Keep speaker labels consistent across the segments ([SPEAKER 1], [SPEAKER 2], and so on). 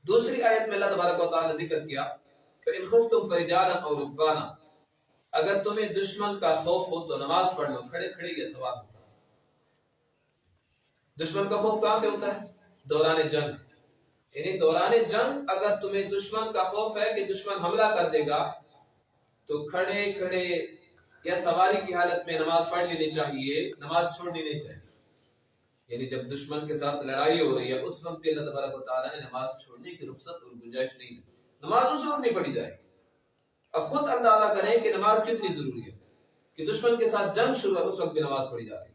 [SPEAKER 1] دوسری آیت میں اللہ تبارک و تعالی نے ذکر کیا فَإِنْ خُفْتُمْ فَرِجَالًا أَوْ رُكْبَانًا، اگر تمہیں دشمن کا خوف ہو تو نماز پڑھ لو کھڑے کھڑے یا سوار ہو۔ دشمن کا خوف کہاں پہ ہوتا ہے؟ دوران جنگ، یعنی دوران جنگ اگر تمہیں دشمن کا خوف ہے کہ دشمن حملہ کر دے گا تو کھڑے کھڑے یا سواری کی حالت میں نماز پڑھ لینی چاہیے، نماز چھوڑنی نہیں چاہیے۔ یعنی جب دشمن کے ساتھ لڑائی ہو رہی ہے اس وقت پہ اللہ تبارک و تعالیٰ نے نماز چھوڑنے کی رخصت اور گنجائش نہیں دی، نماز اس وقت نہیں پڑھی جائے گی۔ اب خود اندازہ کریں کہ نماز کتنی ضروری ہے کہ دشمن کے ساتھ جنگ شروع ہے اس وقت بھی نماز پڑھی جا رہی ہے۔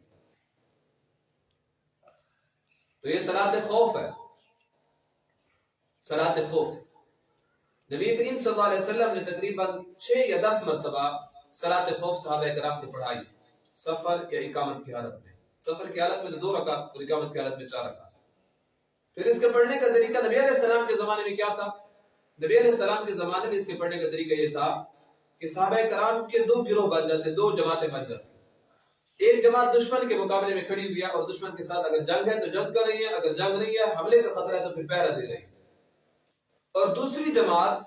[SPEAKER 1] تو یہ صلاۃ خوف ہے، صلاۃ خوف۔ نبی کریم صلی اللہ علیہ وسلم نے تقریباً 6 یا 10 مرتبہ صلاۃ خوف صحابہ کرام کو پڑھائی، سفر یا اقامت کی حالت میں۔ سفر کی حالت میں 2 رکعت اور اقامت کی حالت میں 4 رکعت۔ پھر اس کے پڑھنے کا طریقہ نبی علیہ السلام کے زمانے میں کیا تھا؟ نبی علیہ السلام کے زمانے میں اس کے پڑھنے کا طریقہ یہ تھا کہ صحابہ کرام کے 2 گروہ بن جاتے، 2 جماعتیں بن جاتی۔ ایک جماعت دشمن کے مقابلے میں کھڑی ہوئی ہے اور دشمن کے ساتھ اگر جنگ ہے تو جنگ کر رہی ہے، اگر جنگ نہیں ہے حملے کا خطرہ ہے تو پھر پہرا دے رہی ہے۔ اور دوسری جماعت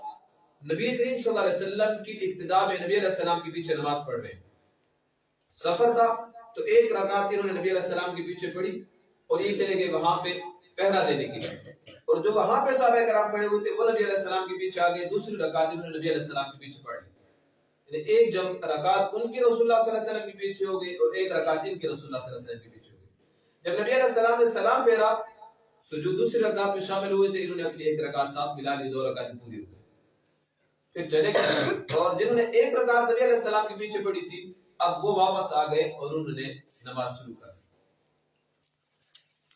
[SPEAKER 1] نبی کریم صلی اللہ علیہ وسلم کی اقتداء میں نبی علیہ السلام کے پیچھے نماز پڑھ رہے ہیں۔ سفر تھا تو 1 رکعت انہوں نے نبی علیہ السلام کے پیچھے پڑھی اور یہ چلے گئے وہاں پہ پہرا دینے کے لیے، اور جو وہاں پہ صحابہ کرام کھڑے ہوئے تھے وہ نبی علیہ السلام کے پیچھے آگے، دوسری رکعت انہوں نے نبی علیہ السلام کے پیچھے پڑھ لی۔ یعنی ایک رکعت ان کی رسول اللہ صلی اللہ علیہ وسلم کے پیچھے ہو گئی اور 1 رکعت ان کی رسول اللہ صلی اللہ علیہ وسلم کے پیچھے ہو گئی۔ جب نبی علیہ السلام نے سلام پھیرا تو جو دوسری رکعت میں شامل ہوئے تھے انہوں نے اپنی 1 رکعت ساتھ ملا لی، 2 رکعتیں پوری ہو گئی۔ پھر چلے گئے اور جنہوں نے 1 رکعت نبی علیہ السلام کے پیچھے پڑھی تھی اب وہ واپس آ گئے اور انہوں نے نماز شروع کر دی۔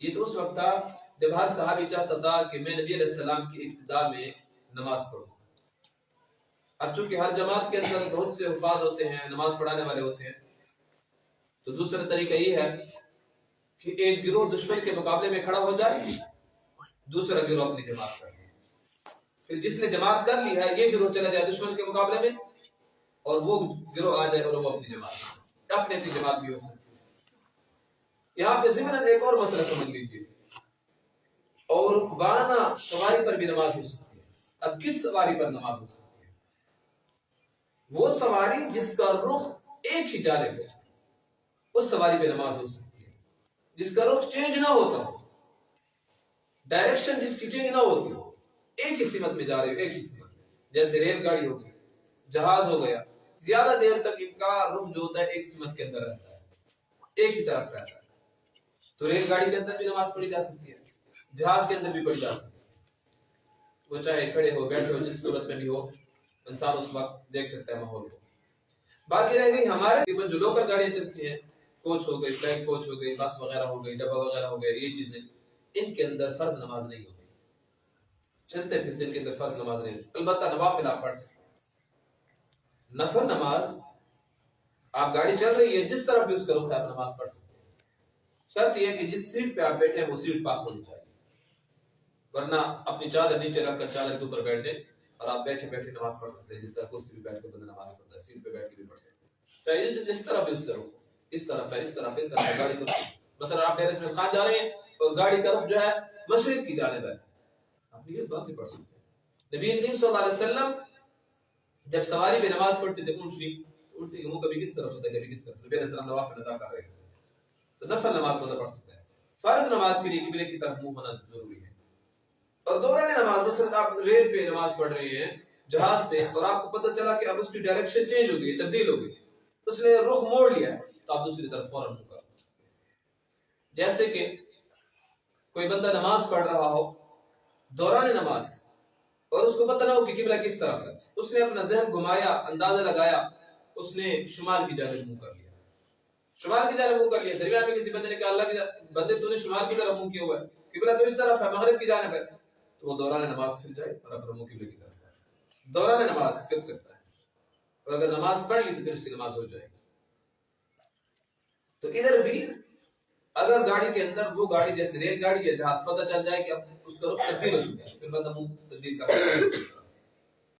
[SPEAKER 1] یہ تو اس وقت تھا جب ہر صحابی چاہتا تھا کہ میں نبی علیہ السلام کی ابتدا میں نماز پڑھوں۔ اب چونکہ ہر جماعت کے اندر بہت سے حفاظ ہوتے ہیں، نماز پڑھانے والے ہوتے ہیں، تو دوسرا طریقہ یہ ہے کہ ایک گروہ دشمن کے مقابلے میں کھڑا ہو جائے، دوسرا گروہ اپنی جماعت کر لے، پھر جس نے جماعت کر لی ہے یہ گروہ چلا جائے دشمن کے مقابلے میں اور وہ گروہ آ جائے اور وہ اپنی جماعت، اپنی جماعت بھی ہو سکتی ہے۔ یہاں پہ ضمن ایک اور مسئلہ سمجھ لیجیے، اور رکبانہ سواری پر بھی نماز ہو سکتی ہے۔ اب کس سواری پر نماز ہو سکتی ہے؟ وہ سواری جس کا رخ ایک ہی جانب ہے اس سواری پہ نماز ہو سکتی ہے، جس کا رخ چینج نہ ہوتا ہو، ڈائریکشن جس کی چینج نہ ہوتی ہو، ایک ہی سمت میں جا رہے ہو، ایک ہی سمت میں، جیسے ریل گاڑی ہو گئی، جہاز ہو گیا، زیادہ دیر تک ان کا رخ جو ہوتا ہے ایک سمت کے اندر رہتا ہے، ایک ہی طرف رہتا ہے۔ تو ریل گاڑی کے اندر بھی نماز پڑھی جا سکتی ہے، جہاز کے اندر بھی پڑھی جا سکتی ہے، وہ چاہے کھڑے ہو بیٹھے ہو جس صورت میں بھی ہو، انسان اس وقت دیکھ سکتا ہے ماحول کو۔ باقی رہ گئی ہمارے جو لوکل گاڑیاں چلتی ہیں، کوچ ہو گئی، ٹرین کوچ ہو گئی، بس وغیرہ ہو گئی، ڈبہ وغیرہ ہو گیا، یہ چیزیں ان کے اندر فرض نماز نہیں ہوتی، چلتے پھرتے ان کے اندر فرض نماز نہیں ہوتی، البتہ نوافل آپ پڑھ سکتے ہیں۔ نفل نماز آپ گاڑی چل رہی ہے جس طرف بھی اس کا رخ ہے آپ نماز پڑھ سکتے ہیں، شرط یہ ہے کہ جس سیٹ پہ آپ بیٹھے ہیں وہ سیٹ پاک ہونی چاہیے، ورنہ اپنی چادر نیچے رکھ کر چادر کے اوپر بیٹھ جائیں اور آپ بیٹھے بیٹھے نماز پڑھ سکتے ہیں، جس طرح کرسی پہ بیٹھ کے بندہ نماز پڑھتا ہے سیٹ پہ بیٹھ کے بھی پڑھ سکتے ہیں، چاہیے جس طرح بھی اس کا رخ، اس طرف ہے، اس طرف ہے، اس طرف ہے، گاڑی کا مثلا آپ ٹیرس میں خان جا رہے ہیں اور گاڑی کا رخ جو ہے مشرق کی جانب ہے، آپ یہ بات نہیں پڑھ سکتے۔ نبی کریم صلی اللہ علیہ وسلم جب سواری پہ نماز پڑھتے تھے الٹی منہ کبھی کس طرف ہوتا ہے کبھی کس طرف، نبی علیہ السلام نوافل ادا کر رہے ہیں تو نفل نماز کو پڑھ سکتے ہیں۔ فرض نماز کے لیے قبلے کی طرف منہ ہونا ضروری ہے۔ اور دوران نماز مثلا آپ ریل پہ نماز پڑھ رہے ہیں، جہاز پہ، اور آپ کو پتہ چلا کہ اب اس کی ڈائریکشن چینج ہو گئی، تبدیل ہو گئی، اس نے رخ موڑ لیا ہے تو آپ دوسری طرف فوراً منہ کر سکتے ہیں۔ جیسے کہ کوئی بندہ نماز پڑھ رہا ہو دوران نماز اور اس کو پتہ نہ ہو کہ قبلہ کس طرف ہے، اس نے اپنا ذہن گھمایا، اندازہ لگایا، اس نے شمال کی جانب منہ کر لیا، شمال کی جانب منہ کر لیا، درمیان میں کسی بندے نے کہا اللہ کی بندے تو نے شمال کی طرف منہ کیا ہوا ہے، قبلہ تو اس طرف ہے، مغرب کی جانب ہے، تو وہ دوران نماز پھر جائے اور اپنا منہ قبلے کی طرف ہے، دوران نماز پھر سکتا ہے، اور اگر نماز پڑھ لی تو پھر اس کی نماز ہو جائے گی۔ تو ادھر بھی اگر گاڑی کے اندر وہ گاڑی جیسے ریل گاڑی یا جہاز پتہ چل جائے کہ اب اس کا رخ تبدیل ہو چکا ہے، پھر بندہ منہ تبدیل کر سکتا ہے۔